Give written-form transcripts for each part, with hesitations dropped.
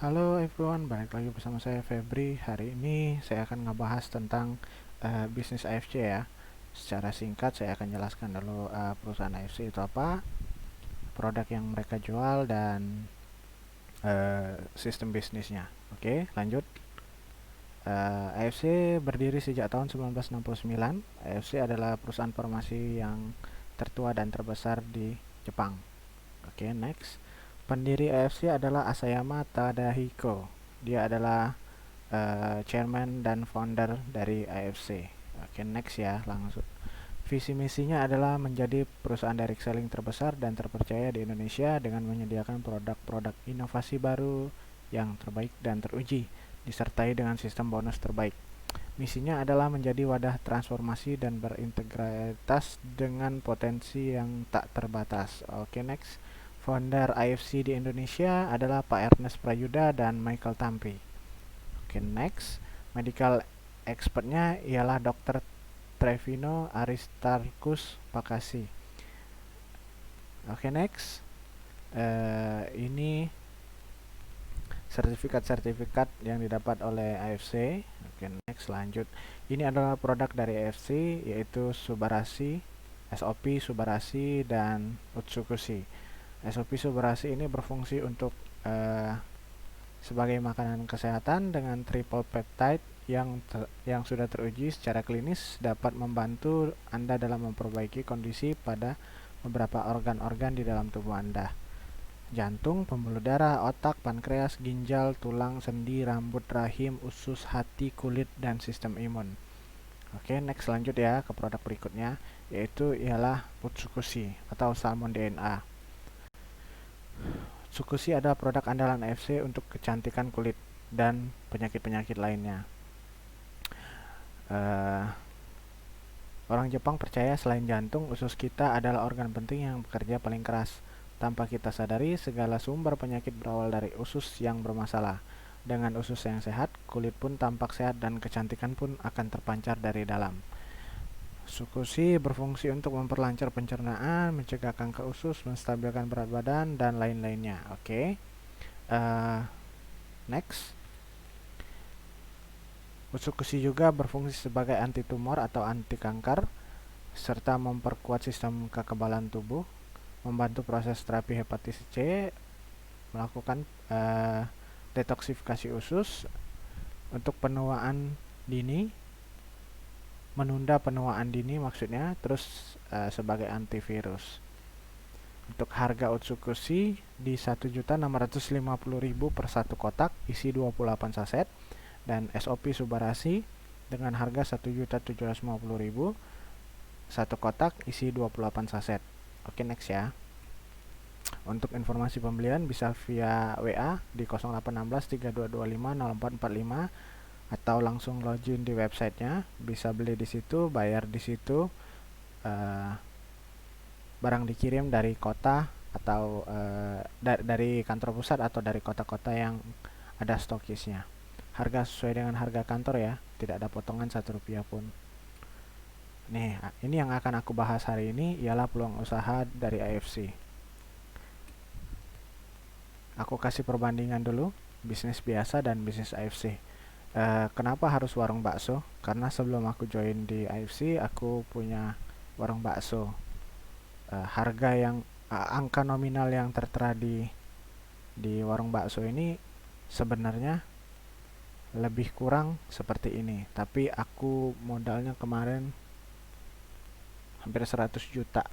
Halo everyone, balik lagi bersama saya Febri. Hari ini saya akan ngebahas tentang bisnis AFC ya. Secara singkat saya akan jelaskan dulu perusahaan AFC itu apa, produk yang mereka jual, dan sistem bisnisnya. Oke, lanjut. AFC berdiri sejak tahun 1969. AFC adalah perusahaan farmasi yang tertua dan terbesar di Jepang. Oke, next. Pendiri AFC adalah Asayama Tadahiko. Dia adalah chairman dan founder dari AFC. Oke, next ya, langsung. Visi misinya adalah menjadi perusahaan direct selling terbesar dan terpercaya di Indonesia dengan menyediakan produk-produk inovasi baru yang terbaik dan teruji, disertai dengan sistem bonus terbaik. Misinya adalah menjadi wadah transformasi dan berintegritas dengan potensi yang tak terbatas. Oke, next. Founder AFC di Indonesia adalah Pak Ernest Prayuda dan Michael Tampi. Oke, next. Medical expertnya ialah Dr. Trevino Aristarkus Pakasi. Oke, next. Ini sertifikat-sertifikat yang didapat oleh AFC. Oke, next, lanjut. Ini adalah produk dari AFC, yaitu Subarasi, SOP Subarasi, dan Utsukushi. SOP Subarasi ini berfungsi untuk sebagai makanan kesehatan dengan triple peptide yang sudah teruji secara klinis dapat membantu Anda dalam memperbaiki kondisi pada beberapa organ-organ di dalam tubuh Anda. Jantung, pembuluh darah, otak, pankreas, ginjal, tulang, sendi, rambut, rahim, usus, hati, kulit, dan sistem imun. Oke, next, lanjut ya ke produk berikutnya, yaitu ialah Utsukushi atau Salmon DNA. Utsukushi adalah produk andalan AFC untuk kecantikan kulit dan penyakit-penyakit lainnya. Orang Jepang percaya selain jantung, usus kita adalah organ penting yang bekerja paling keras. Tanpa kita sadari, segala sumber penyakit berawal dari usus yang bermasalah. Dengan usus yang sehat, kulit pun tampak sehat dan kecantikan pun akan terpancar dari dalam. Utsukushi berfungsi untuk memperlancar pencernaan, mencegah kanker usus, menstabilkan berat badan, dan lain-lainnya. Oke. Next. Utsukushi juga berfungsi sebagai anti tumor atau anti kanker, serta memperkuat sistem kekebalan tubuh, membantu proses terapi hepatitis C, melakukan detoksifikasi usus, untuk penuaan dini, menunda penuaan dini maksudnya, terus sebagai antivirus. Untuk harga Utsukushi di 1.650.000 per satu kotak isi 28 saset, dan SOP Subarasi dengan harga 1.750.000 satu kotak isi 28 saset. Oke, next ya. Untuk informasi pembelian bisa via WA di 0816 3225 0445 atau langsung login di websitenya. Bisa beli di situ, bayar di situ. Barang dikirim dari kota atau dari kantor pusat atau dari kota-kota yang ada stokisnya. Harga sesuai dengan harga kantor ya, tidak ada potongan Rp1 pun. Nih, ini yang akan aku bahas hari ini ialah peluang usaha dari AFC. Aku kasih perbandingan dulu, bisnis biasa dan bisnis AFC. Kenapa harus warung bakso? Karena sebelum aku join di AFC, aku punya warung bakso. Harga yang angka nominal yang tertera di warung bakso ini sebenarnya lebih kurang seperti ini, tapi aku modalnya kemarin hampir 100 juta.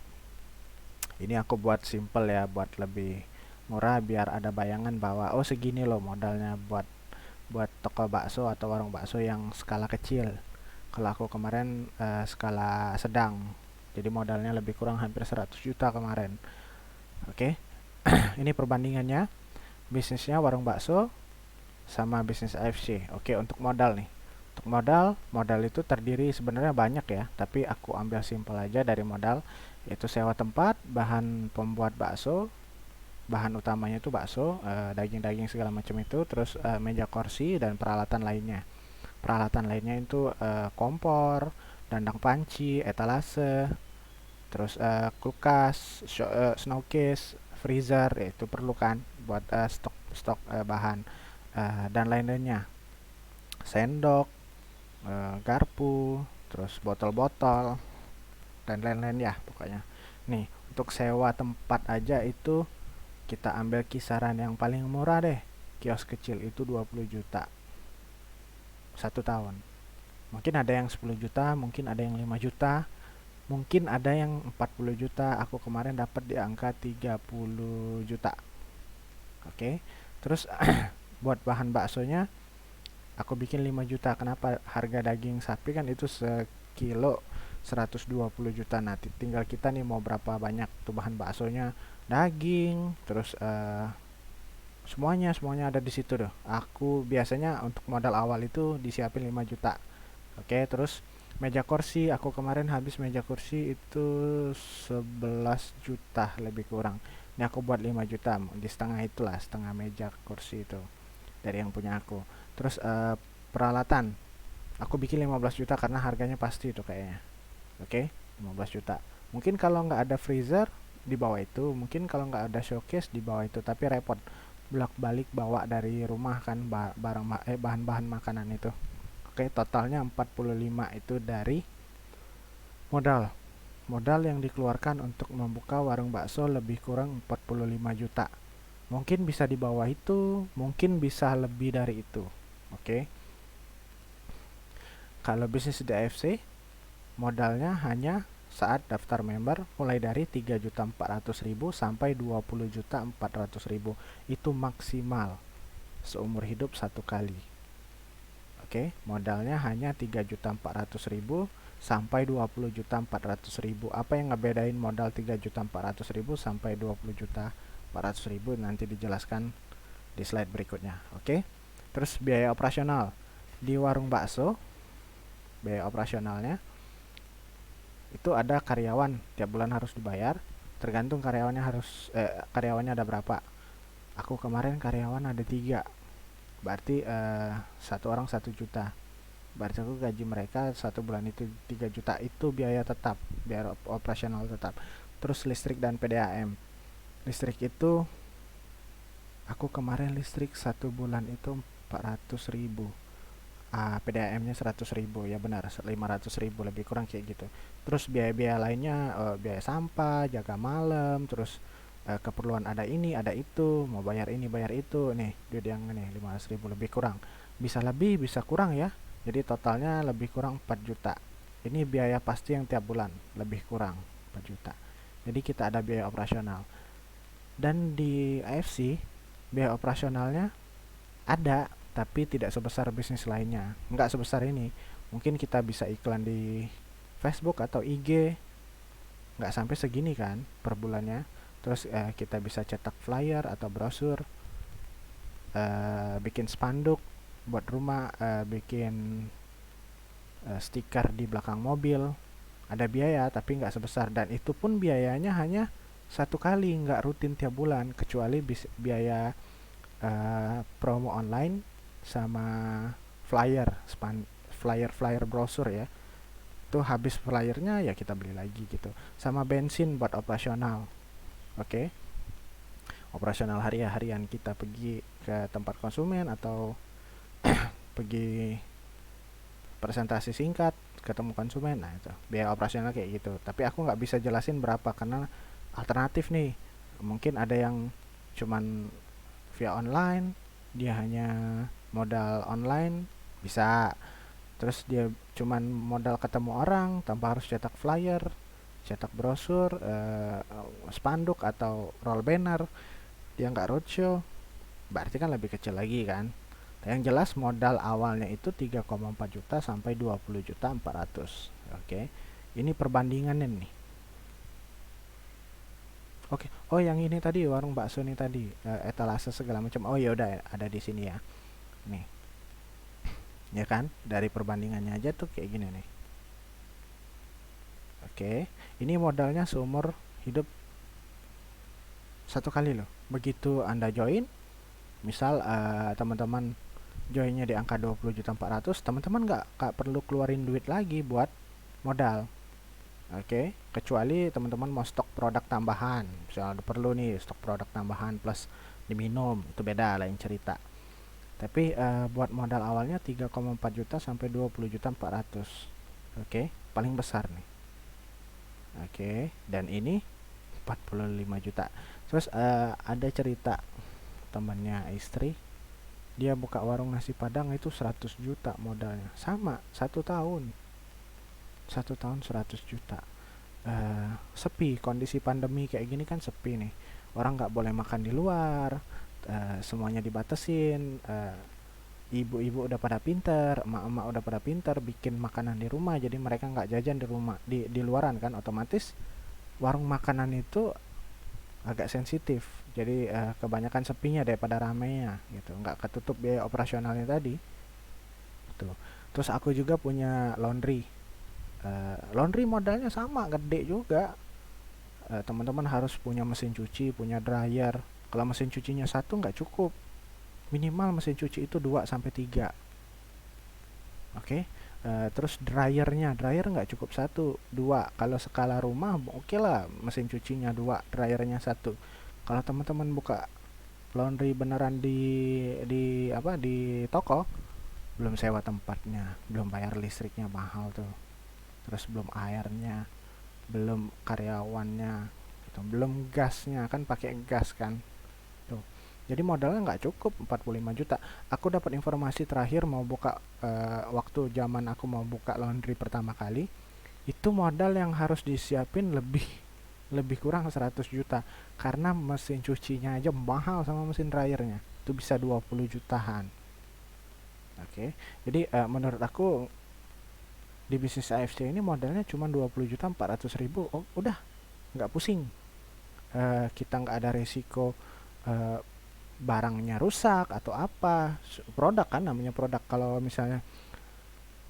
Ini aku buat simple ya, buat lebih murah biar ada bayangan bahwa oh segini loh modalnya buat toko bakso atau warung bakso yang skala kecil. Kalau aku kemarin skala sedang, jadi modalnya lebih kurang hampir 100 juta kemarin. Oke. Ini perbandingannya bisnisnya warung bakso sama bisnis AFC. Oke, untuk modal nih. Untuk modal itu terdiri sebenarnya banyak ya, tapi aku ambil simpel aja dari modal, yaitu sewa tempat, bahan pembuat bakso, bahan utamanya itu bakso, daging-daging segala macam itu, terus meja kursi dan peralatan lainnya. Peralatan lainnya itu kompor, dandang panci, etalase, terus kulkas, snow case, freezer, itu perlu kan buat stok bahan. dan lain-lainnya, sendok, garpu, terus botol-botol dan lain-lain ya pokoknya. Nih, untuk sewa tempat aja itu kita ambil kisaran yang paling murah deh. Kios kecil itu 20 juta 1 tahun. Mungkin ada yang 10 juta, mungkin ada yang 5 juta, mungkin ada yang 40 juta. Aku kemarin dapat di angka 30 juta. Oke. Terus buat bahan baksonya aku bikin 5 juta. Kenapa? Harga daging sapi kan itu sekilo 120 juta. Nah, tinggal kita nih mau berapa banyak tuh bahan baksonya, daging, terus semuanya ada di situ deh. Aku biasanya untuk modal awal itu disiapin 5 juta. Oke, terus meja kursi, aku kemarin habis meja kursi itu 11 juta lebih kurang. Ini aku buat 5 juta, di setengah itulah, setengah meja kursi itu dari yang punya aku. Terus peralatan, aku bikin 15 juta karena harganya pasti itu kayaknya. Oke, 15 juta. Mungkin kalau nggak ada freezer di bawah itu, mungkin kalau nggak ada showcase di bawah itu, tapi repot bolak-balik bawa dari rumah kan bahan-bahan makanan itu. Oke, totalnya 45 itu dari modal. Modal yang dikeluarkan untuk membuka warung bakso lebih kurang 45 juta. Mungkin bisa di bawah itu, mungkin bisa lebih dari itu. Oke. Kalau bisnis di AFC, modalnya hanya saat daftar member mulai dari 3.400.000 sampai 20.400.000. Itu maksimal seumur hidup satu kali. Oke, modalnya hanya 3.400.000 sampai 20.400.000. Apa yang ngebedain modal 3.400.000 sampai 20.400.000 nanti dijelaskan di slide berikutnya. Oke. Terus biaya operasional di warung bakso, biaya operasionalnya itu ada karyawan tiap bulan harus dibayar, tergantung karyawannya ada berapa. Aku kemarin karyawan ada 3, berarti satu orang 1 juta. Berarti aku gaji mereka 1 bulan itu 3 juta. Itu biaya tetap, biaya operasional tetap. Terus listrik dan PDAM. Listrik itu aku kemarin listrik 1 bulan itu 400.000. PDAM-nya 100.000, ya benar, 500.000 lebih kurang kayak gitu. Terus biaya-biaya lainnya, biaya sampah, jaga malam, terus keperluan ada ini ada itu, mau bayar ini bayar itu. Nih duit yang ini 500.000 lebih kurang, bisa lebih bisa kurang ya. Jadi totalnya lebih kurang 4 juta. Ini biaya pasti yang tiap bulan lebih kurang 4 juta. Jadi kita ada biaya operasional. Dan di AFC biaya operasionalnya ada, tapi tidak sebesar bisnis lainnya. Nggak sebesar ini. Mungkin kita bisa iklan di Facebook atau IG, nggak sampai segini kan per bulannya. Terus kita bisa cetak flyer atau brosur, bikin spanduk buat rumah, bikin stiker di belakang mobil. Ada biaya tapi nggak sebesar, dan itu pun biayanya hanya satu kali, nggak rutin tiap bulan, kecuali biaya promo online sama flyer, flyer brosur ya. Itu habis flyernya ya kita beli lagi gitu. Sama bensin buat operasional. Oke. Operasional harian kita pergi ke tempat konsumen atau pergi presentasi singkat ketemu konsumen. Nah itu biaya operasional kayak gitu. Tapi aku nggak bisa jelasin berapa karena alternatif nih. Mungkin ada yang cuman via online, dia hanya modal online, bisa. Terus dia cuman modal ketemu orang tanpa harus cetak flyer, cetak brosur, spanduk atau roll banner, dia nggak roadshow, berarti kan lebih kecil lagi kan. Yang jelas modal awalnya itu 3,4 juta sampai 20 juta 400. Oke. Ini perbandingannya nih. Oke. Oh, yang ini tadi warung bakso nih tadi, etalase segala macam. Oh ya udah ada di sini ya. Nih. Ya kan? Dari perbandingannya aja tuh kayak gini nih. Oke. Ini modalnya seumur hidup satu kali loh. Begitu Anda join, misal teman-teman joinnya di angka 20.400.000, teman-teman nggak perlu keluarin duit lagi buat modal. Oke, kecuali teman-teman mau stok produk tambahan, misalnya perlu nih stok produk tambahan plus diminum, itu beda lain cerita. Tapi buat modal awalnya 3,4 juta sampai 20 juta 400. Oke, paling besar nih. Oke, dan ini 45 juta. Terus ada cerita temannya istri, dia buka warung nasi Padang itu 100 juta modalnya. Sama, 1 tahun. 1 tahun 100 juta. Sepi, kondisi pandemi kayak gini kan sepi nih. Orang nggak boleh makan di luar, semuanya dibatesin. Ibu-ibu udah pada pinter, emak-emak udah pada pinter bikin makanan di rumah, jadi mereka nggak jajan di rumah, di luaran kan, otomatis warung makanan itu agak sensitif. Jadi kebanyakan sepinya daripada ramainya gitu, nggak ketutup biaya operasionalnya tadi. Tuh. Terus aku juga punya laundry. Laundry modalnya sama, gede juga. Teman-teman harus punya mesin cuci, punya dryer. Kalau mesin cucinya satu nggak cukup. Minimal mesin cuci itu 2 sampai 3. Oke. Terus dryer nggak cukup satu, 2. Kalau skala rumah oke lah, mesin cucinya 2, dryernya satu. Kalau teman-teman buka laundry beneran di apa di toko, belum sewa tempatnya, belum bayar listriknya mahal tuh. Terus belum airnya, belum karyawannya, gitu. Belum gasnya, kan pakai gas kan. Tuh. Jadi modalnya nggak cukup 45 juta. Aku dapat informasi terakhir mau buka waktu zaman aku mau buka laundry pertama kali, itu modal yang harus disiapin lebih lebih kurang 100 juta karena mesin cucinya aja mahal sama mesin dryernya. Itu bisa 20 jutaan. Oke. Jadi menurut aku di bisnis AFC ini modalnya cuma 20 juta 400 ribu. Oh, udah nggak pusing. Kita nggak ada resiko eh, barangnya rusak atau apa. Produk kan namanya produk. Kalau misalnya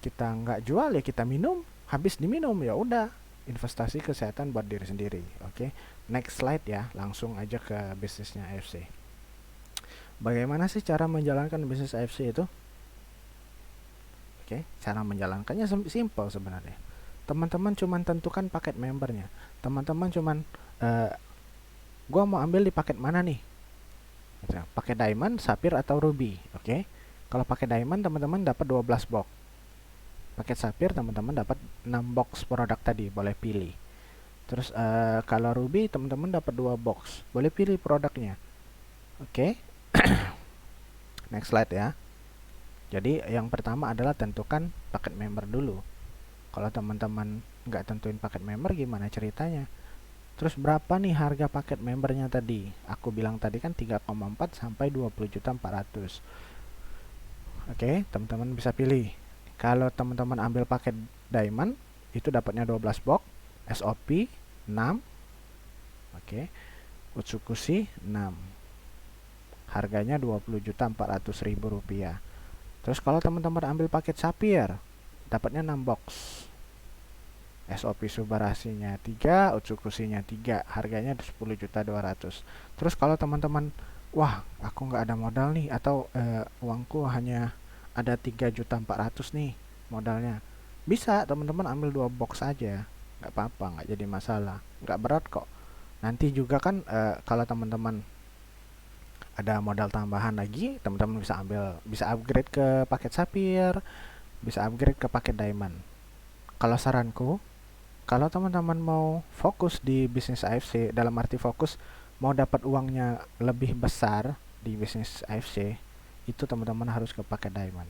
kita nggak jual ya kita minum, habis diminum ya udah, investasi kesehatan buat diri sendiri. Oke, next slide ya, langsung aja ke bisnisnya AFC. Bagaimana sih cara menjalankan bisnis AFC itu? Oke, cara menjalankannya simple sebenarnya. Teman-teman cuman tentukan paket membernya. Teman-teman cuman uh, gua mau ambil di paket mana nih? Pakai diamond, sapphire atau ruby. Oke. Kalau pakai diamond teman-teman dapat 12 box. Paket sapphire teman-teman dapat 6 box produk tadi, boleh pilih. Terus kalau ruby teman-teman dapat 2 box, boleh pilih produknya. Oke. Next slide ya. Jadi yang pertama adalah tentukan paket member dulu. Kalau teman-teman nggak tentuin paket member gimana ceritanya? Terus berapa nih harga paket membernya tadi? Aku bilang tadi kan 3,4 sampai 20 juta 400. Oke, teman-teman bisa pilih. Kalau teman-teman ambil paket diamond, itu dapatnya 12 box, SOP 6. Oke. Utsukushi 6. Harganya 20 juta 400 ribu rupiah. Terus kalau teman-teman ambil paket sapphire, dapatnya 6 box. SOP Subarasinya 3, Utsukushi-nya 3, harganya 10 juta 200. Terus kalau teman-teman, wah aku nggak ada modal nih, atau uangku hanya ada 3 juta 400 nih modalnya, bisa teman-teman ambil 2 box aja, nggak apa-apa, nggak jadi masalah, nggak berat kok. Nanti juga kan kalau teman-teman ada modal tambahan lagi, teman-teman bisa upgrade ke paket sapphire, bisa upgrade ke paket diamond. Kalau saranku, kalau teman-teman mau fokus di bisnis AFC, dalam arti fokus mau dapat uangnya lebih besar di bisnis AFC, itu teman-teman harus ke paket diamond.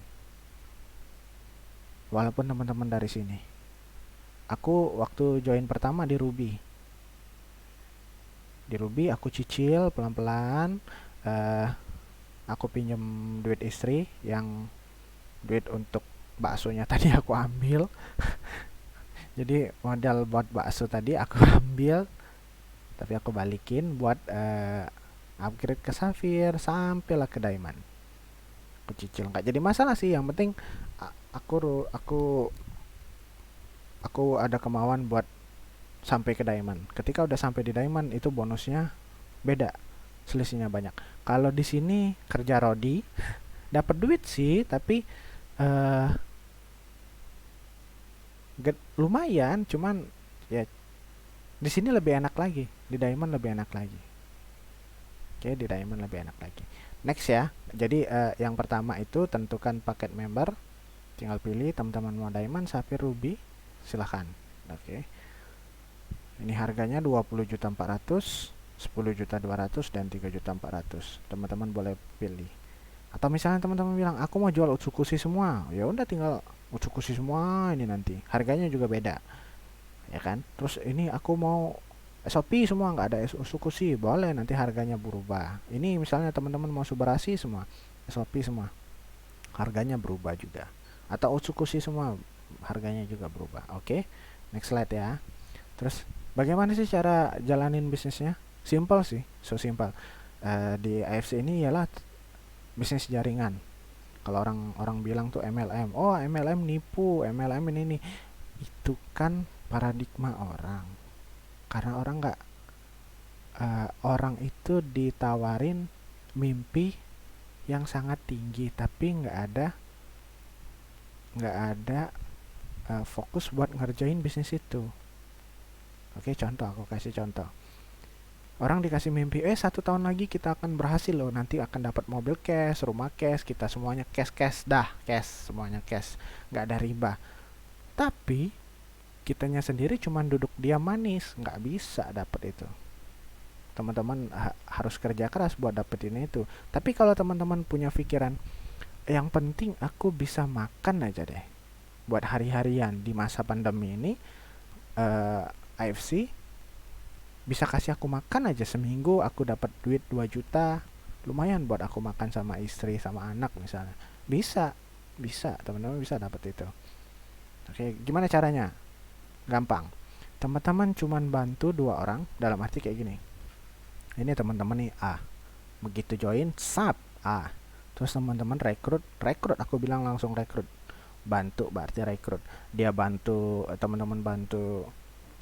Walaupun teman-teman dari sini. Aku waktu join pertama di Ruby. Di Ruby aku cicil pelan-pelan. Aku pinjam duit istri, yang duit untuk baksonya tadi aku ambil. Jadi modal buat bakso tadi aku ambil, tapi aku balikin buat upgrade ke Sapphire sampailah ke Diamond. Aku cicil nggak jadi masalah sih. Yang penting aku ada kemauan buat sampai ke Diamond. Ketika udah sampai di Diamond itu bonusnya beda, selisihnya banyak. Kalau di sini kerja Rodi dapat duit sih, tapi eh lumayan, cuman ya di sini lebih enak lagi, di Diamond lebih enak lagi. Oke, di Diamond lebih enak lagi. Next ya. Jadi yang pertama itu tentukan paket member, tinggal pilih teman-teman mau diamond, sapphire, ruby, silahkan. Oke. Ini harganya 20.400.000, 10.200.000 dan 3.400.000. Teman-teman boleh pilih. Atau misalnya teman-teman bilang aku mau jual Utsukushi semua, ya udah tinggal Utsukushi semua ini nanti. Harganya juga beda, ya kan? Terus ini aku mau SOP semua nggak ada Utsukushi, boleh nanti harganya berubah. Ini misalnya teman-teman mau Subarashi semua, SOP semua, harganya berubah juga. Atau Utsukushi semua, harganya juga berubah. Oke, next slide ya. Terus bagaimana sih cara jalanin bisnisnya? Simple sih, so simple. Di AFC ini ialah bisnis jaringan. Kalau orang-orang bilang tuh MLM, oh MLM nipu, MLM ini nih, itu kan paradigma orang. Karena orang itu ditawarin mimpi yang sangat tinggi, tapi nggak ada fokus buat ngerjain bisnis itu. Oke, contoh, aku kasih contoh. Orang dikasih mimpi, 1 tahun lagi kita akan berhasil loh, nanti akan dapat mobil cash, rumah cash, kita semuanya cash, cash, dah, cash, semuanya cash, nggak ada riba. Tapi kitanya sendiri cuma duduk diam manis, nggak bisa dapat itu. Teman-teman harus kerja keras buat dapetin itu. Tapi kalau teman-teman punya pikiran, yang penting aku bisa makan aja deh, buat hari-harian di masa pandemi ini, AFC bisa kasih aku makan aja seminggu, aku dapat duit 2 juta, lumayan buat aku makan sama istri sama anak misalnya. Bisa, bisa, teman-teman bisa dapat itu. Oke, gimana caranya? Gampang. Teman-teman cuman bantu 2 orang, dalam arti kayak gini. Ini teman-teman nih A. Begitu join, sap A. Terus teman-teman rekrut, aku bilang langsung rekrut. Bantu berarti rekrut. Dia bantu, teman-teman bantu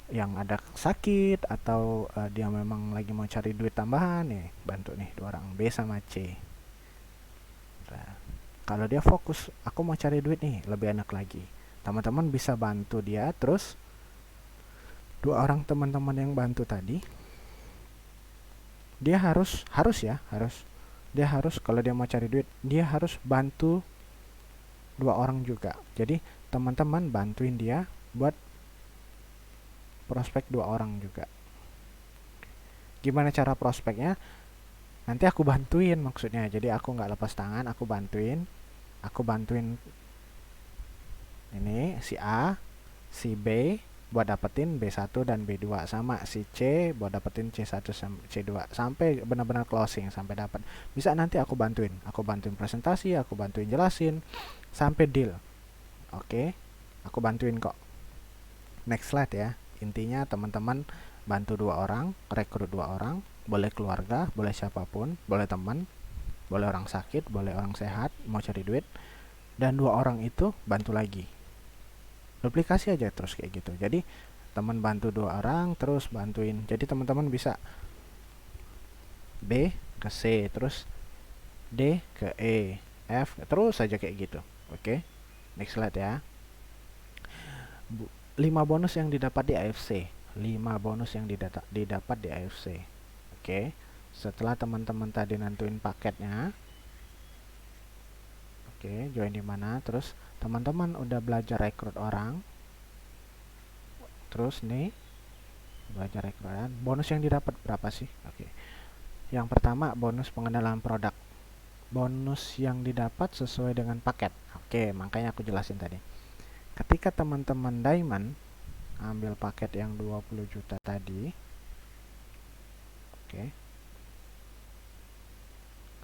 yang ada sakit atau dia memang lagi mau cari duit tambahan nih, bantu nih 2 orang B sama C. Nah, kalau dia fokus aku mau cari duit nih, lebih enak lagi, teman-teman bisa bantu dia. Terus 2 orang teman-teman yang bantu tadi, dia harus kalau dia mau cari duit, dia harus bantu 2 orang juga. Jadi teman-teman bantuin dia buat prospek 2 orang juga. Gimana cara prospeknya? Nanti aku bantuin maksudnya. Jadi aku nggak lepas tangan, aku bantuin ini si A, si B buat dapetin B1 dan B2, sama si C buat dapetin C1 sampai C2 sampai benar-benar closing sampai dapat. Bisa nanti aku bantuin presentasi, aku bantuin jelasin sampai deal. Oke, aku bantuin kok. Next slide ya. Intinya teman-teman bantu 2 orang, rekrut 2 orang, boleh keluarga, boleh siapapun, boleh teman, boleh orang sakit, boleh orang sehat mau cari duit, dan 2 orang itu bantu lagi. Duplikasi aja terus kayak gitu. Jadi teman bantu 2 orang terus bantuin. Jadi teman-teman bisa B ke C, terus D ke E, F, terus saja kayak gitu. Oke, next slide ya. 5 bonus yang didapat di AFC. 5 bonus yang didapat di AFC. Oke, setelah teman-teman tadi nentuin paketnya, oke, join di mana, terus teman-teman udah belajar rekrut orang. Terus nih, belajar rekrut orang, bonus yang didapat berapa sih? Oke. Yang pertama, bonus pengenalan produk. Bonus yang didapat sesuai dengan paket. Oke, makanya aku jelasin tadi. Ketika teman-teman diamond ambil paket yang 20 juta tadi, oke,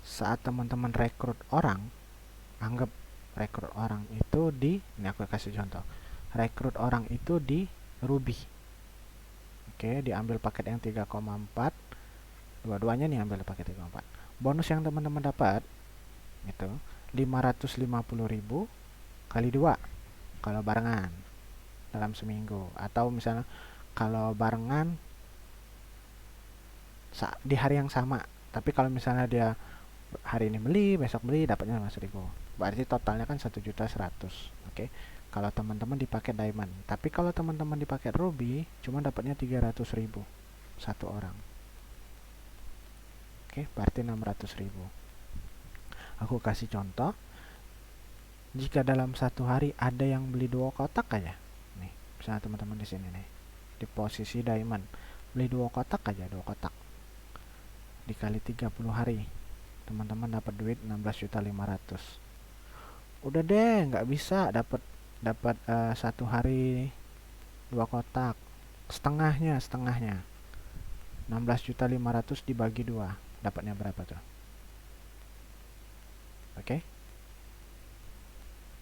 saat teman-teman rekrut orang, anggap rekrut orang itu ini aku kasih contoh, rekrut orang itu di Ruby. Oke, diambil paket yang 3,4, dua-duanya nih ambil paket 3,4. Bonus yang teman-teman dapat itu 550.000 kali 2 kalau barengan dalam seminggu. Atau misalnya kalau barengan di hari yang sama, tapi kalau misalnya dia hari ini beli, besok beli, dapatnya 5.000, berarti totalnya kan 1.100.000. Oke, kalau teman-teman dipakai diamond. Tapi kalau teman-teman dipakai ruby, cuma dapatnya 300.000 satu orang. Oke, berarti 600.000. Aku kasih contoh, jika dalam satu hari ada yang beli 2 kotak aja, nih misalnya teman-teman di sini nih di posisi diamond, beli 2 kotak aja, 2 kotak dikali 30 hari, teman-teman dapat duit 16.500.000. Udah deh, nggak bisa dapat dapat satu hari 2 kotak, setengahnya 16.500.000 dibagi 2, dapatnya berapa tuh? Oke,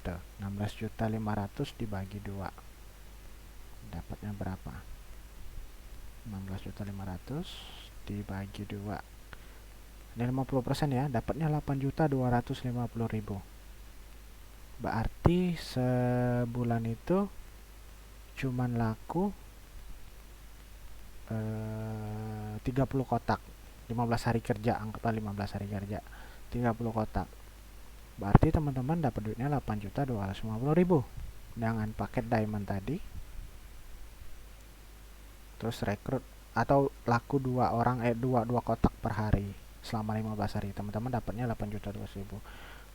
tuh 16.500.000 dibagi 2, dapatnya berapa? 16.500.000 dibagi 2, ini 50% ya, dapatnya 8.250.000. Berarti sebulan itu cuman laku 30 kotak, 15 hari kerja, anggaplah 15 hari kerja, 30 kotak. Berarti teman-teman dapat duitnya 8.250.000 dengan paket diamond tadi, terus rekrut atau laku 2 kotak per hari selama 15 hari, teman-teman dapatnya 8.250.000.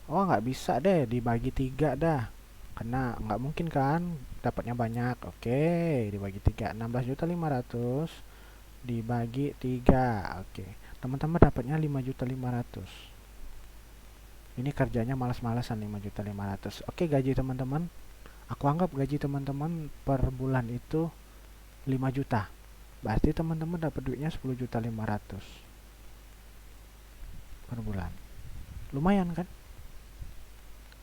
Oh, nggak bisa deh, dibagi 3 dah, karena nggak mungkin kan dapatnya banyak. Oke, dibagi 3, 16.500.000 dibagi 3. Oke, teman-teman dapatnya 5.500.000. Ini kerjanya malas-malasan, 5.500.000. Oke, gaji teman-teman, aku anggap gaji teman-teman per bulan itu 5 juta. Berarti teman-teman dapat duitnya 10.500.000 per bulan. Lumayan kan?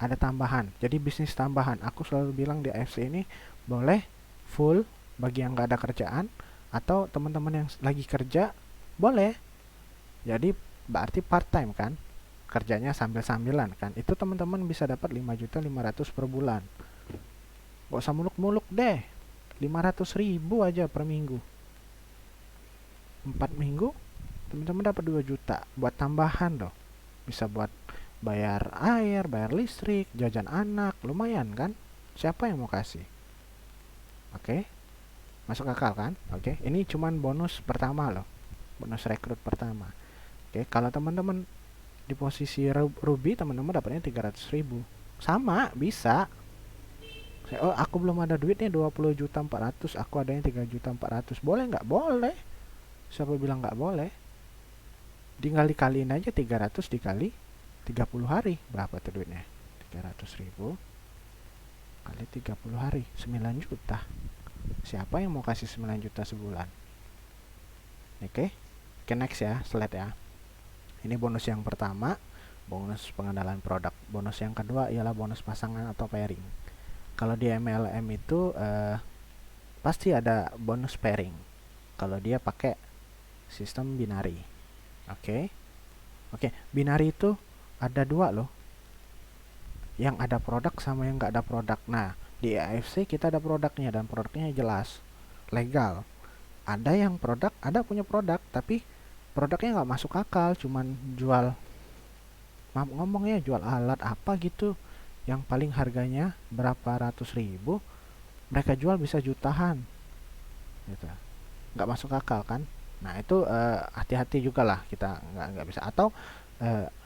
Ada tambahan. Jadi bisnis tambahan. Aku selalu bilang di AFC ini boleh full bagi yang nggak ada kerjaan, atau teman-teman yang lagi kerja boleh. Jadi berarti part time kan? Kerjanya sambil-sambilan kan? Itu teman-teman bisa dapat 5.500.000 per bulan. Gak usah muluk-muluk deh. 500.000 aja per minggu. 4 minggu teman-teman dapat 2 juta buat tambahan loh. Bisa buat bayar air, bayar listrik, jajan anak, lumayan kan? Siapa yang mau kasih? Oke, masuk akal kan? Oke, ini cuman bonus pertama loh, bonus rekrut pertama. Oke, kalau teman-teman di posisi Ruby, teman-teman dapatnya 300.000, sama bisa. Oh, aku belum ada duitnya 20.400.000, aku adanya 3.400.000, boleh nggak? Boleh. Siapa bilang nggak boleh? Tinggal dikaliin aja 300 dikali 30 hari, berapa tuh duitnya? 300.000 kali 30 hari, 9 juta. Siapa yang mau kasih 9 juta sebulan? Oke, next ya, slide ya. Ini bonus yang pertama, bonus pengenalan produk. Bonus yang kedua ialah bonus pasangan atau pairing. Kalau di MLM itu pasti ada bonus pairing kalau dia pakai sistem binary. Oke, binary itu ada 2 loh, yang ada produk sama yang nggak ada produk. Nah, di AFC kita ada produknya, dan produknya jelas, legal. Ada yang produk, ada punya produk, tapi produknya nggak masuk akal, cuman jual, maaf ngomongnya, jual alat apa gitu, yang paling harganya berapa ratus ribu, mereka jual bisa jutaan, gitu. Nggak masuk akal kan? Nah itu hati-hati juga lah, kita nggak bisa. Atau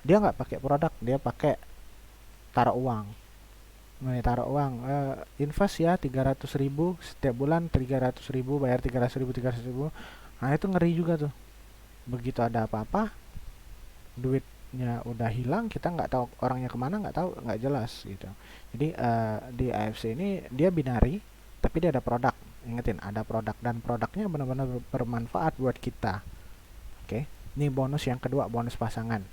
dia nggak pakai produk, dia pakai taruh uang. Nih, taruh uang, invest ya 300.000 setiap bulan, 300.000 bayar 300.000. Nah itu ngeri juga tuh. Begitu ada apa-apa, duitnya udah hilang, kita nggak tahu orangnya kemana, nggak tahu, nggak jelas gitu. Jadi di AFC ini dia binary, tapi dia ada produk. Ingetin, ada produk, dan produknya benar-benar bermanfaat buat kita. Oke, ini bonus yang kedua, bonus pasangan.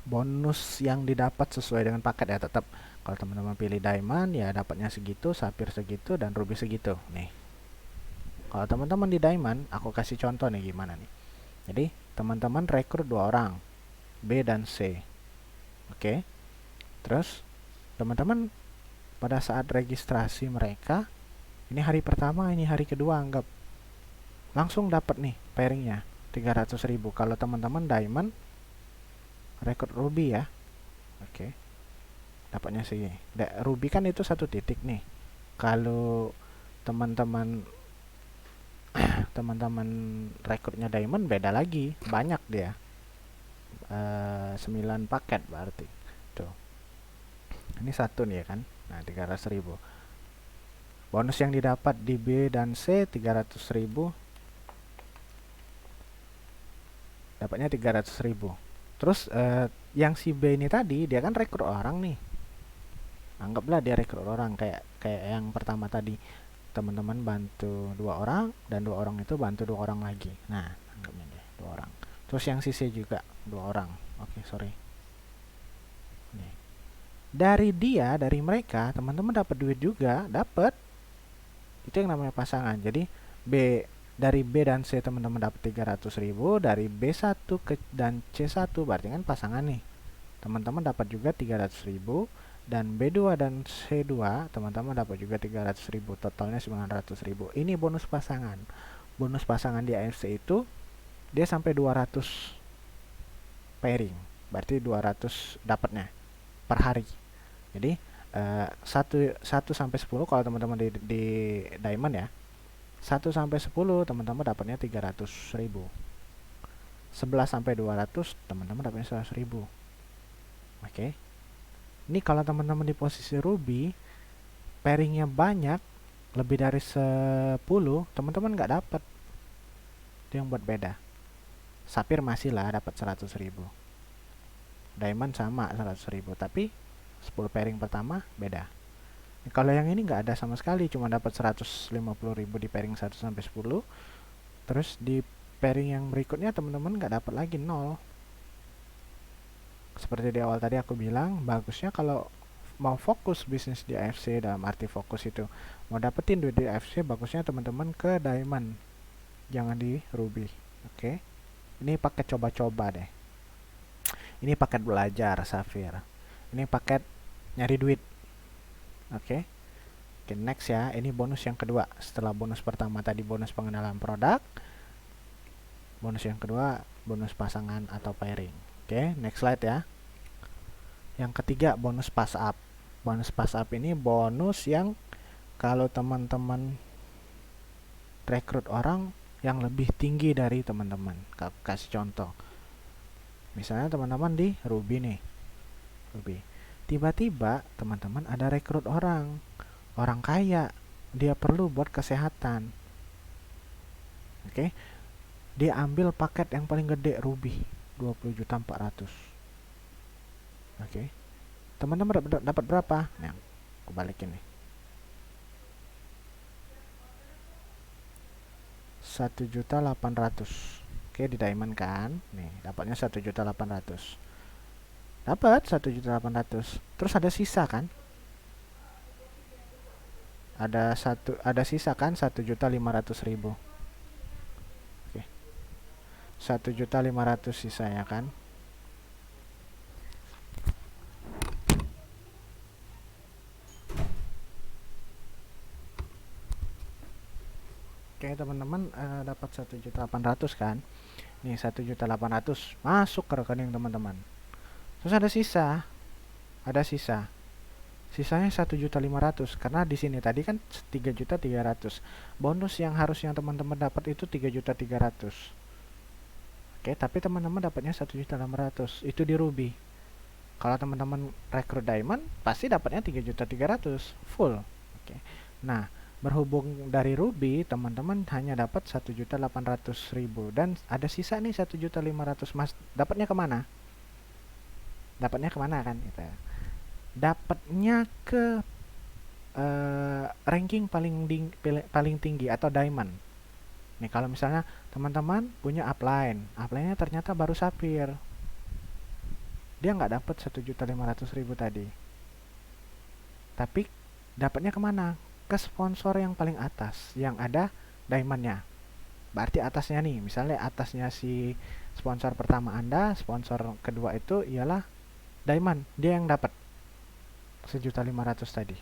Bonus yang didapat sesuai dengan paket ya, tetap kalau teman-teman pilih diamond ya dapatnya segitu, sapphire segitu, dan ruby segitu. Nih, kalau teman-teman di diamond, aku kasih contoh nih gimana nih. Jadi teman-teman rekrut 2 orang, B dan C. Oke, terus teman-teman pada saat registrasi mereka, ini hari pertama, ini hari kedua, anggap langsung dapat nih pairingnya 300.000. Kalau teman-teman diamond rekrut ruby ya, oke, dapatnya sih. Ruby kan itu 1 titik nih. Kalau teman-teman teman-teman rekrutnya diamond, beda lagi, banyak dia. 9 paket berarti. Tuh. Ini satu nih ya kan. Nah, 300.000. Bonus yang didapat di B dan C 300.000. Dapatnya 300.000. Terus yang si B ini tadi dia kan rekrut orang nih. Anggaplah dia rekrut orang kayak yang pertama tadi. Teman-teman bantu 2 orang dan 2 orang itu bantu 2 orang lagi. Nah, anggapnya deh 2 orang. Terus yang si C juga 2 orang. Oke, sorry. Nih. Dari mereka, teman-teman dapat duit juga, dapat. Itu yang namanya pasangan. Jadi dari B dan C teman-teman dapat 300.000, dari B1 dan C1 berarti kan pasangan nih. Teman-teman dapat juga 300.000 dan B2 dan C2 teman-teman dapat juga 300.000, totalnya 900.000. Ini bonus pasangan. Bonus pasangan di AFC itu dia sampai 200 pairing. Berarti 200 dapatnya per hari. Jadi 1 sampai 10 kalau teman-teman di Diamond ya. 1 sampai 10 teman-teman dapatnya 300.000. 11 sampai 200 teman-teman dapatnya 100.000. Oke. Ini kalau teman-teman di posisi Ruby, pairingnya banyak, lebih dari 10, teman-teman nggak dapat. Itu yang buat beda. Sapphire masih lah dapat 100.000. Diamond sama 100.000, tapi 10 pairing pertama beda. Kalau yang ini nggak ada sama sekali, cuma dapat 150.000 di pairing 1 sampai 10. Terus di pairing yang berikutnya teman-teman nggak dapat lagi, 0. Seperti di awal tadi aku bilang, bagusnya kalau mau fokus bisnis di AFC, dalam arti fokus itu mau dapetin duit di AFC, bagusnya teman-teman ke Diamond, jangan di Ruby. Oke. Ini paket coba-coba deh. Ini paket belajar Sapphire. Ini paket nyari duit. Oke. Oke, next ya. Ini bonus yang kedua. Setelah bonus pertama tadi bonus pengenalan produk, bonus yang kedua bonus pasangan atau pairing. Oke, next slide ya. Yang ketiga bonus pass up. Bonus pass up ini bonus yang kalau teman-teman rekrut orang yang lebih tinggi dari teman-teman. Kasih contoh. Misalnya teman-teman di Ruby nih. Ruby. Tiba-tiba teman-teman ada rekrut orang kaya, dia perlu buat kesehatan. Oke. Dia ambil paket yang paling gede Ruby, 20.400.000. Oke. Teman-teman dapat berapa? Nah, aku balikin nih. 1.800.000. Oke, di Diamond kan. Nih, dapatnya 1.800.000. Dapat 1.800.000. Terus ada sisa kan? Ada sisa kan 1.500.000. Oke. 1.500.000 sisanya kan? Oke, teman-teman dapat 1.800.000 kan? Nih 1.800.000 masuk ke rekening teman-teman. Terus ada sisa. Sisanya 1.500.000 karena di sini tadi kan 3.300.000. Bonus yang harusnya teman-teman dapat itu 3.300.000. Oke, tapi teman-teman dapatnya 1.600.000. Itu di Ruby. Kalau teman-teman rekrut Diamond pasti dapatnya 3.300.000 full. Oke. Nah, berhubung dari Ruby teman-teman hanya dapat 1.800.000 dan ada sisa nih 1.500.000. Mas, dapatnya kemana? Dapatnya kemana kan? Gitu. Dapatnya ke ranking paling tinggi atau Diamond. Nih kalau misalnya teman-teman punya upline-nya ternyata baru Sapphire, dia nggak dapat 1.500.000 tadi. Tapi dapatnya kemana? Ke sponsor yang paling atas, yang ada Diamondnya. Berarti atasnya nih, misalnya atasnya si sponsor pertama Anda, sponsor kedua itu ialah Diamond, dia yang dapat 1.500.000 tadi.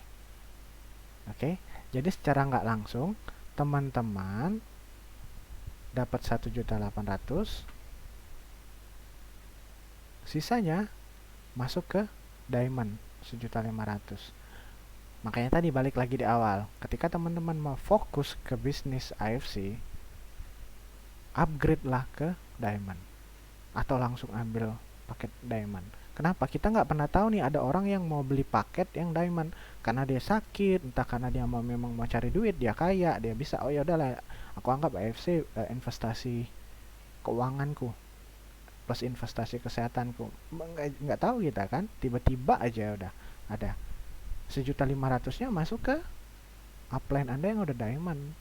Oke, jadi secara nggak langsung teman-teman dapat 1.800.000, sisanya masuk ke Diamond 1.500.000. Makanya tadi balik lagi di awal, ketika teman-teman mau fokus ke bisnis AFC, upgrade lah ke Diamond atau langsung ambil paket diamond. Kenapa? Kita nggak pernah tahu nih ada orang yang mau beli paket yang diamond karena dia sakit, entah karena dia memang mau cari duit, dia kaya, dia bisa, oh ya udahlah, aku anggap AFC investasi keuanganku plus investasi kesehatanku. Nggak tahu kita kan, tiba-tiba aja udah ada 1.500.000-nya masuk ke upline Anda yang udah diamond.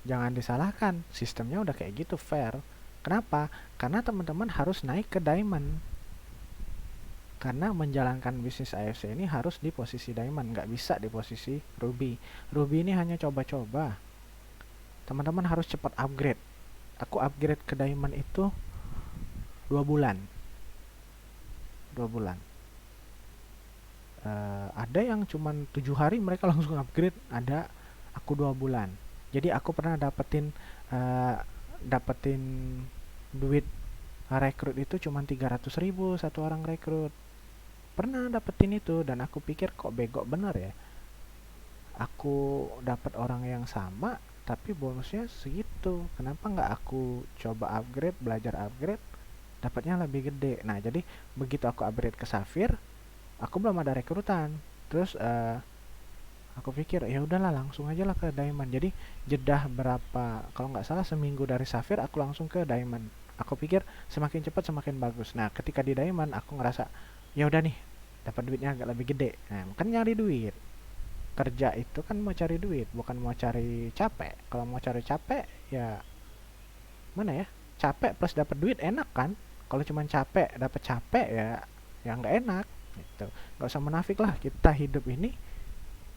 Jangan disalahkan, sistemnya udah kayak gitu, fair. Kenapa? Karena teman-teman harus naik ke diamond. Karena menjalankan bisnis AFC ini harus di posisi diamond, nggak bisa di posisi ruby. Ruby ini hanya coba-coba. Teman-teman harus cepat upgrade. Aku upgrade ke diamond itu 2 bulan. 2 bulan. Ada yang cuman 7 hari mereka langsung upgrade, ada aku 2 bulan. Jadi aku pernah dapetin duit rekrut itu cuma 300.000 satu orang rekrut. Pernah dapetin itu dan aku pikir kok bego bener ya. Aku dapat orang yang sama tapi bonusnya segitu. Kenapa nggak aku coba upgrade, belajar upgrade, dapatnya lebih gede. Nah, jadi begitu aku upgrade ke Safir, aku belum ada rekrutan. Terus aku pikir ya udahlah langsung aja lah ke Diamond. Jadi jedah berapa, kalau nggak salah seminggu dari Safir aku langsung ke Diamond. Aku pikir semakin cepat semakin bagus. Nah, ketika di Diamond aku ngerasa ya udah nih dapat duitnya agak lebih gede. Nah, kan nyari duit. Kerja itu kan mau cari duit, bukan mau cari capek. Kalau mau cari capek ya mana ya? Capek plus dapat duit enak kan? Kalau cuma capek dapat capek ya nggak enak gitu. Nggak usah munafik lah, kita hidup ini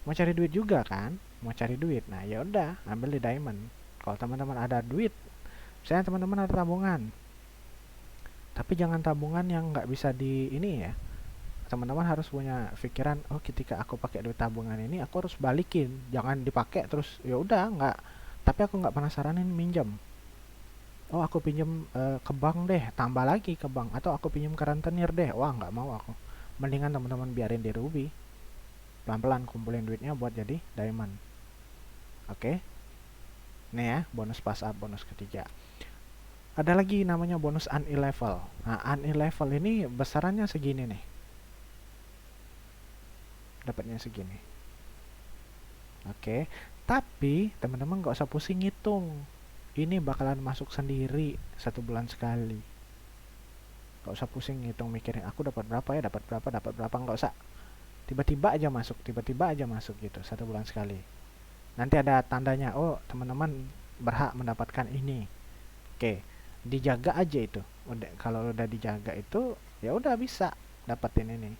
mau cari duit juga kan, mau cari duit. Nah ya udah ambil di diamond. Kalau teman-teman ada duit, misalnya teman-teman ada tabungan, tapi jangan tabungan yang nggak bisa di ini ya. Teman-teman harus punya pikiran, oh ketika aku pakai duit tabungan ini aku harus balikin, jangan dipakai terus ya udah nggak. Tapi aku nggak pernah saranin minjem. Oh aku pinjem ke bank deh, tambah lagi ke bank, atau aku pinjem ke rentenir deh. Wah nggak mau aku. Mendingan teman-teman biarin di Ruby, pelan-pelan kumpulin duitnya buat jadi diamond. Oke. Nih ya, bonus pass up, bonus ketiga. Ada lagi namanya bonus Uneven. Nah, Uneven ini besarannya segini nih. Dapatnya segini. Oke. Tapi teman-teman nggak usah pusing ngitung. Ini bakalan masuk sendiri 1 bulan sekali. Nggak usah pusing ngitung mikirin aku dapat berapa ya, dapat berapa, nggak usah. Tiba-tiba aja masuk gitu 1 bulan sekali. Nanti ada tandanya, oh teman-teman berhak mendapatkan ini. Oke, dijaga aja itu. Kalau udah dijaga itu ya udah bisa dapetin ini.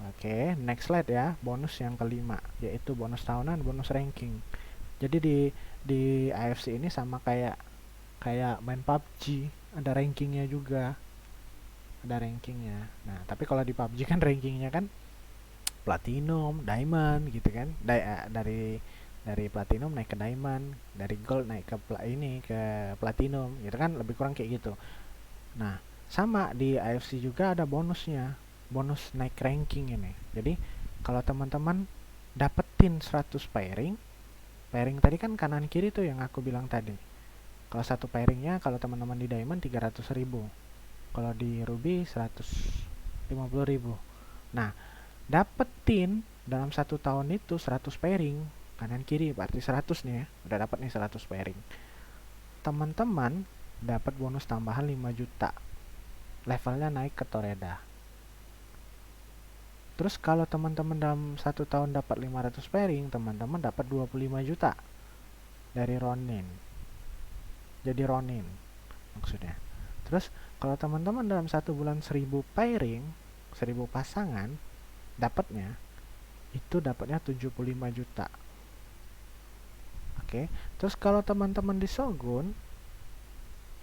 Oke, next slide ya, bonus yang kelima, yaitu bonus tahunan, bonus ranking. Jadi di AFC ini sama kayak main PUBG, ada rankingnya juga, ada rankingnya. Nah, tapi kalau di PUBG kan rankingnya kan platinum, diamond gitu kan, dari platinum naik ke diamond, dari gold naik ke ke platinum, gitu kan, lebih kurang kayak gitu. Nah, sama di AFC juga ada bonusnya, bonus naik ranking ini. Jadi kalau teman-teman dapetin 100 pairing tadi kan kanan kiri tuh yang aku bilang tadi. Kalau satu pairingnya kalau teman-teman di diamond 300.000, kalau di ruby 150.000. Nah, dapetin dalam 1 tahun itu 100 pairing kanan kiri, berarti 100 nih ya, udah dapat nih 100 pairing. Teman-teman dapat bonus tambahan 5 juta, levelnya naik ke Toreda. Terus kalau teman-teman dalam 1 tahun dapat 500 pairing, teman-teman dapat 25 juta dari Ronin. Jadi Ronin maksudnya. Terus kalau teman-teman dalam 1 bulan 1000 pairing, 1000 pasangan, dapatnya 75 juta. Oke. Terus kalau teman-teman di Shogun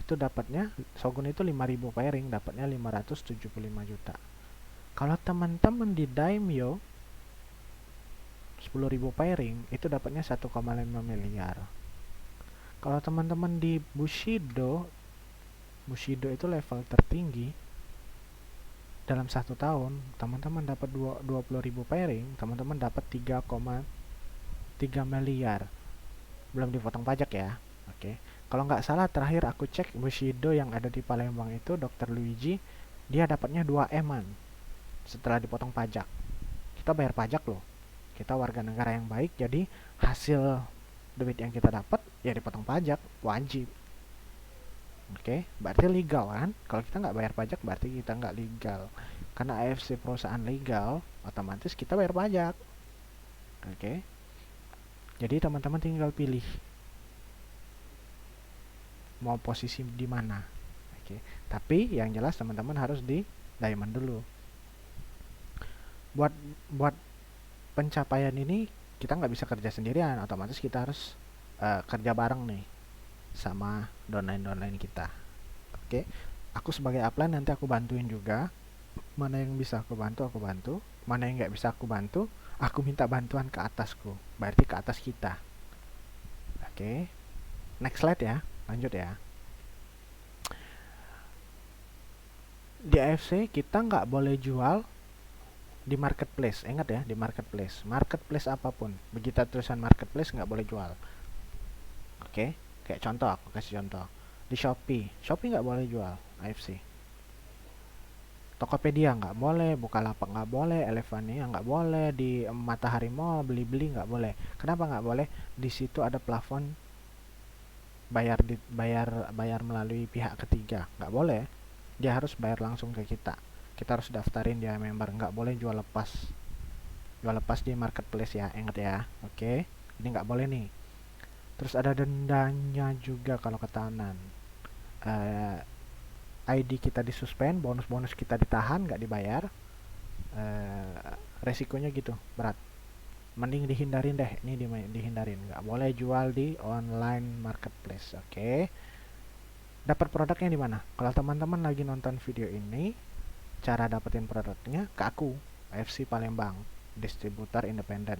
itu dapatnya, Shogun itu 5000 pairing, dapatnya 575 juta. Kalau teman-teman di Daimyo 10.000 pairing itu dapatnya 1,5 miliar. Kalau teman-teman di Bushido itu level tertinggi, dalam 1 tahun teman-teman dapat 20.000 pairing, teman-teman dapat 3,3 miliar. Belum dipotong pajak ya. Oke. Kalau nggak salah terakhir aku cek Bushido yang ada di Palembang itu Dr. Luigi, dia dapatnya 2 M-an setelah dipotong pajak. Kita bayar pajak loh. Kita warga negara yang baik, jadi hasil duit yang kita dapat ya dipotong pajak, wajib. Oke, berarti legal kan? Kalau kita nggak bayar pajak berarti kita nggak legal. Karena AFC perusahaan legal, otomatis kita bayar pajak. Oke, jadi teman-teman tinggal pilih mau posisi di mana. Oke, tapi yang jelas teman-teman harus di diamond dulu. Buat buat pencapaian ini kita nggak bisa kerja sendirian, otomatis kita harus kerja bareng nih sama downline kita. Oke, aku sebagai upline nanti aku bantuin juga. Mana yang bisa aku bantu. Mana yang nggak bisa aku bantu, aku minta bantuan ke atasku. Berarti ke atas kita. Oke, next slide ya. Lanjut ya. Di AFC kita nggak boleh jual di marketplace. Ingat ya, di marketplace. Marketplace apapun. Begitu tulisan marketplace nggak boleh jual. Oke, kayak contoh, aku kasih contoh. Di Shopee nggak boleh jual AFC. Tokopedia nggak boleh, Bukalapak nggak boleh, Elevania nggak boleh, di Matahari Mall beli-beli nggak boleh. Kenapa nggak boleh? Di situ ada plafon bayar melalui pihak ketiga, nggak boleh. Dia harus bayar langsung ke kita. Kita harus daftarin dia member, nggak boleh jual lepas di marketplace ya, ingat ya. Oke, ini nggak boleh nih. Terus ada dendanya juga kalau ketahanan. ID kita disuspend, bonus-bonus kita ditahan, nggak dibayar. Resikonya gitu, berat. Mending dihindarin deh, ini dihindarin. Nggak boleh jual di online marketplace, oke? Dapat produknya di mana? Kalau teman-teman lagi nonton video ini, cara dapetin produknya ke aku, AFC Palembang, distributor independen.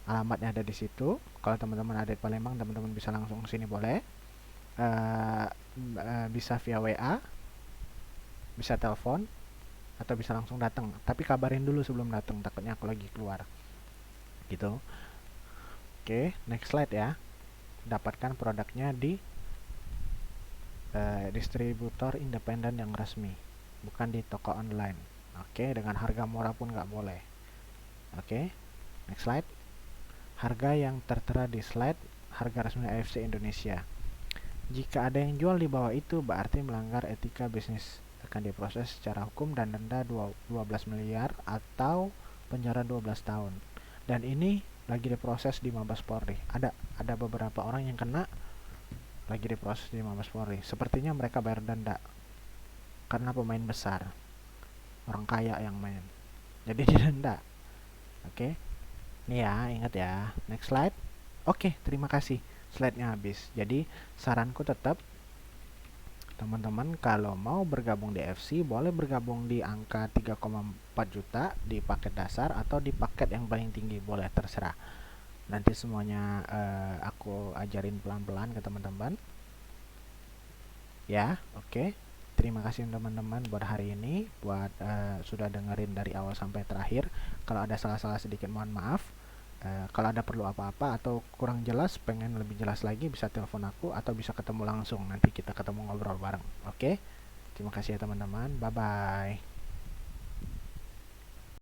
Alamatnya ada di situ. Kalau teman-teman ada di Palembang, teman-teman bisa langsung sini boleh. Bisa via WA, bisa telepon, atau bisa langsung datang. Tapi kabarin dulu sebelum datang, takutnya aku lagi keluar. Gitu. Oke, next slide ya. Dapatkan produknya di distributor independen yang resmi, bukan di toko online. Oke, dengan harga murah pun nggak boleh. Oke, next slide. Harga yang tertera di slide harga resmi AFC Indonesia. Jika ada yang jual di bawah itu berarti melanggar etika bisnis, akan diproses secara hukum dan denda 12 miliar atau penjara 12 tahun. Dan ini lagi diproses di Mabes Polri. Ada beberapa orang yang kena lagi diproses di Mabes Polri. Sepertinya mereka bayar denda karena pemain besar, orang kaya yang main, jadi didenda. Oke, ini ya, ingat ya. Next slide. Oke, terima kasih, slide-nya habis. Jadi saranku tetap teman-teman kalau mau bergabung di FC boleh bergabung di angka 3,4 juta di paket dasar atau di paket yang paling tinggi, boleh, terserah. Nanti semuanya aku ajarin pelan-pelan ke teman-teman ya. Oke, terima kasih teman-teman buat hari ini, buat sudah dengerin dari awal sampai terakhir. Kalau ada salah-salah sedikit mohon maaf. Kalau ada perlu apa-apa atau kurang jelas, pengen lebih jelas lagi, bisa telepon aku atau bisa ketemu langsung. Nanti kita ketemu ngobrol bareng. Oke, terima kasih ya teman-teman, bye bye.